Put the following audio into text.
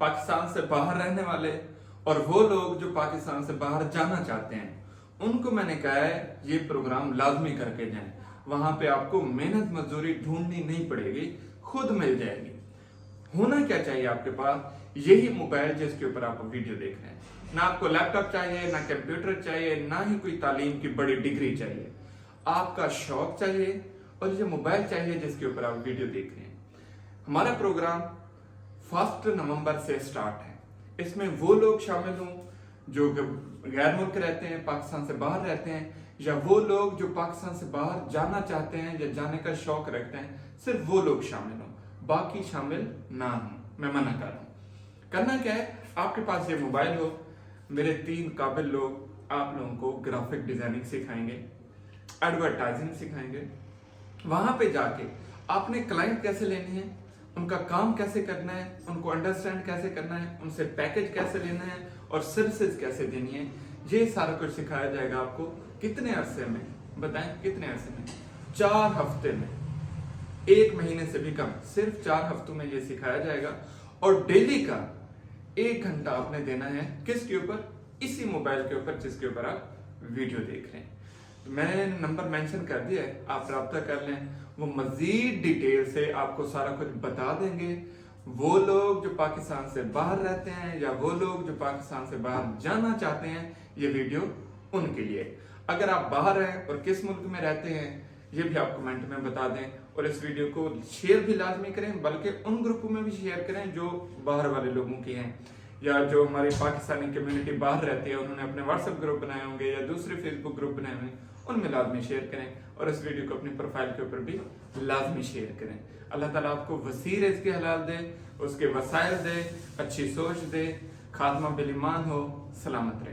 पाकिस्तान से बाहर रहने वाले और वो लोग जो पाकिस्तान से बाहर जाना चाहते हैं, उनको मैंने कहा है ये प्रोग्राम लाजमी करके जाएं। वहां पे आपको मेहनत मजदूरी ढूंढनी नहीं पड़ेगी, खुद मिल जाएगी। होना क्या चाहिए आपके पास? यही मोबाइल जिसके ऊपर आप वीडियो देख रहे हैं। ना आपको लैपटॉप चाहिए, ना कंप्यूटर चाहिए, ना ही कोई तालीम की बड़ी डिग्री चाहिए। आपका शौक चाहिए और ये मोबाइल चाहिए जिसके ऊपर आप वीडियो देख रहे हैं। हमारा प्रोग्राम 1 नवंबर से स्टार्ट है। इसमें वो लोग शामिल हों जो गैर मुल्क रहते हैं, पाकिस्तान से बाहर रहते हैं, या वो लोग जो पाकिस्तान से बाहर जाना चाहते हैं या जाने का शौक रखते हैं, सिर्फ वो लोग शामिल हों, बाकी शामिल ना हों। मैं मना कर रहा हूं। करना क्या है, आपके पास ये मोबाइल हो, मेरे 3 काबिल लोग आप लोगों को ग्राफिक डिजाइनिंग सिखाएंगे, एडवर्टाइजिंग सिखाएंगे। वहां पे जाके आपने क्लाइंट कैसे लेने हैं, उनका काम कैसे करना है, उनको अंडरस्टैंड कैसे करना है, उनसे पैकेज कैसे लेना है और सर्विसेज कैसे देनी है, ये सारा कुछ सिखाया जाएगा आपको। कितने अरसे में बताएं? कितने अरसे में? 4 हफ्ते में, 1 महीने से भी कम, सिर्फ 4 हफ्तों में ये सिखाया जाएगा। और डेली का 1 घंटा आपने देना है किसके ऊपर? इसी मोबाइल के ऊपर जिसके ऊपर आप वीडियो देख रहे हैं। तो मैंने नंबर मेंशन कर दिया है, आप राब्ता कर लें। वो मजीद डिटेल से आपको सारा कुछ बता देंगे। वो लोग जो पाकिस्तान से बाहर रहते हैं या वो लोग जो पाकिस्तान से बाहर जाना चाहते हैं, ये वीडियो उनके लिए। अगर आप बाहर हैं और किस मुल्क में रहते हैं, ये भी आप कमेंट में बता दें। और इस वीडियो को शेयर भी लाजमी करें, बल्कि उन ग्रुपों में भी शेयर करें जो बाहर वाले लोगों की हैं, या जो हमारी पाकिस्तानी कम्युनिटी बाहर रहती है, उन्होंने अपने व्हाट्सएप ग्रुप बनाए होंगे या दूसरे फेसबुक ग्रुप बनाए होंगे, उनमें लाजमी शेयर करें। और इस वीडियो को अपनी प्रोफाइल के ऊपर भी लाजमी शेयर करें। अल्लाह ताला आपको वसी रिज़्क़ हलाल दे, उसके वसाइल दे, अच्छी सोच दे, खात्मा बिल ईमान हो, सलामत रहे।